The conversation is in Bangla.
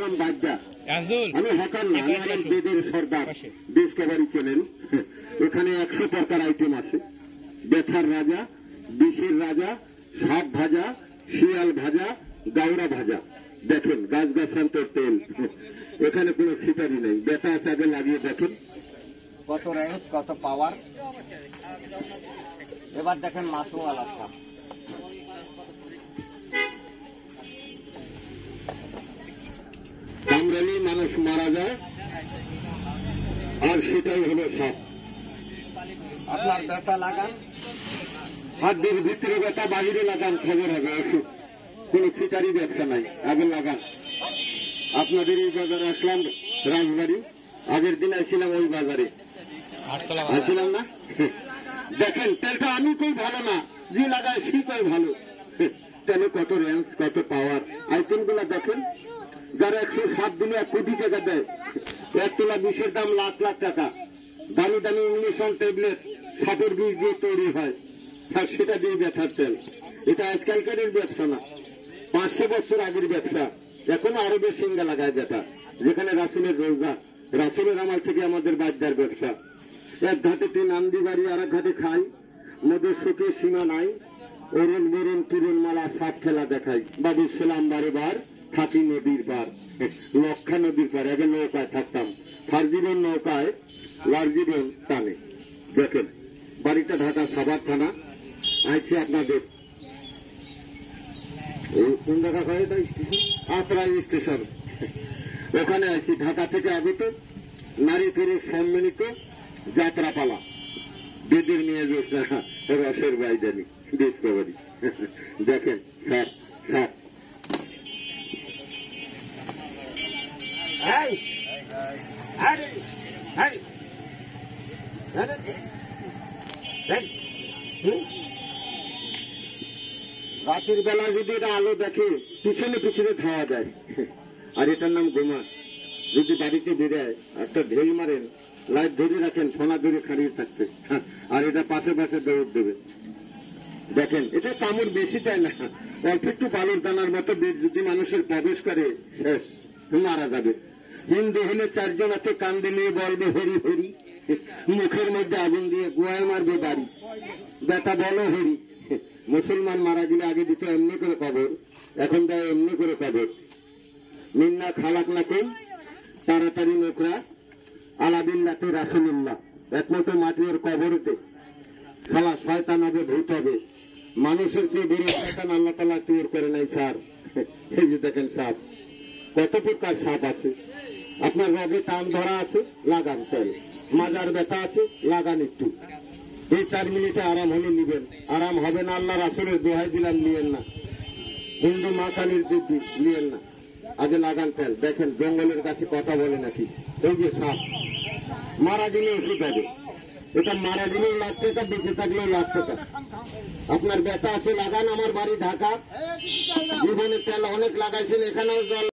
হলাম বাদ্যা, আমি হকার না, আমি হলাম বেদের সর্দার। ডিসকভারি চ্যানেল, এখানে 100 প্রকার আইটেম আছে। ব্যথার রাজা, বিষের রাজা, সাপ ভাজা, শিয়াল ভাজা, গাউরা ভাজা। দেখেন গাছগাছান্তর তেল, এখানে কোনো সিটারি নেই। ব্যথা আছে, আগে লাগিয়ে দেখেন কত রেঞ্জ, কত পাওয়ার। এবার দেখেন মাসুওয়ালা সাপ। কামড়ালে মানুষ মারা যায়, আর সেটাই হলো সাপ। আপনার ব্যথা লাগান, হাতের ভিতরে ব্যথা, বাহিরে লাগান, খবর হবে। ওষুধ, কোনো ফিটারি ব্যবসা নাই, আগে লাগান। আপনাদের এই বাজারে আসলাম, রাজবাড়ি। আগের দিন আসছিলাম ওই বাজারে, আসছিলাম না। দেখেন তেলটা আমি কই ভালো না, যে লাগায় সে কই ভালো। তেলে কত রেঞ্জ, কত পাওয়ার। আইটেম গুলা দেখেন, যারা 107 দিনে 1 কোটি টাকা দেয়। 1 তোলা বিষের দাম লাখ লাখ টাকা। দামি দামি ইংলিশন ট্যাবলেট সাপের বিষ দিয়ে তৈরি হয়, আর সেটা দিয়ে ব্যথার তেল। এটা আজকালকার ব্যবসা না, 500 বছর আগের ব্যবসা। এখনো আরবের সিঙ্গা লাগায় ব্যথা, যেখানে রাসুলের রোজা, রাসুলের আমল থেকে আমাদের বাদ্যার ব্যবসা। এক ঘাটে 3 আন্দি বাড়ি, আর এক ঘাটে খাই, মদের সুখে সীমা নাই। অরুণ বরুণ কিরণ মালা সাপ খেলা দেখাই। বাবু ছিলাম বারে বার, থাকি নদীর পার, লক্ষা নদীর পার। আগে নৌকায় থাকতাম, ফার্জিবন নৌকায়, লার্জিবন টানে। দেখেন বাড়িটা ঢাকা সাভার থানা। আইছি আপনাদের কোন জায়গা হয়, আত্রাই স্টেশন, ওখানে আছি। ঢাকা থেকে আগত নারী পুরুষ সম্মিলিত যাত্রাপালা, বেদের নিয়ে যোজনা, রসের বাইদানি, ডিসকভারি। দেখেন সাপ সাপ। রাতের বেলা যদি এটা আলো দেখে, পিছনে পিছনে ধাওয়া যায়। আর এটার নাম গোমা। যদি বাড়িতে বেরোয়, একটা ঢেল মারেন, লাইট ধরে রাখেন, সোনা ধরে খাড়িয়ে থাকতে, আর এটা পাশে পাশে দৌড় দেবে। দেখেন এটা কামড় বেশি চায় না, অল্প একটু পালুর দানার মতো বীজ যদি মানুষের প্রবেশ করে, শেষ, মারা যাবে। হিন্দু হলে 4 জন হাতে কান্দে নিয়ে বলবে হরি হরি, মুখের মধ্যে আগুন দিয়ে গোয়ায় মারবে বাড়ি, ব্যথা বলো হরি। মুসলমান মারা গেলে আগে দিত এমনি করে কবর, এখন দেয় এমনি করে কবর। মিন্না খালাক না কেউ তাড়াতাড়ি নোকরা, আলাবিল্লাতে রাসুলুল্লাহ। একমাত্র মাটি ওর কবরেতে, খালা শয়তান হবে, ভূত হবে। মানুষের চেয়ে বড় শয়তান আল্লাহ তাআলা তৈরি করে নাই স্যার। এই যে দেখেন সাপ, কত প্রকার সাপ আছে। আপনার রোগে টান ধরা আছে, লাগান তেল। মাজার ব্যথা আছে, লাগান একটু। 2-4 মিনিটে আরাম হলে নিবেন, আরাম হবে না। আল্লাহ রাসূলের দোহাই দিলাম, নিয়েন না। হিন্দু মা কালীর দিদি নিয়েন না, আগে লাগান তেল। দেখেন জঙ্গলের কাছে কথা বলে নাকি। এই যে সাপ, মারা গেলে ওষুধ হবে। এটা মারা গেলেও লাগছে, এটা বেঁচে থাকলেও লাগছে। আপনার ব্যথা আছে, লাগান। আমার বাড়ি ঢাকা, জীবনে তেল অনেক লাগাইছেন, এখানেও জল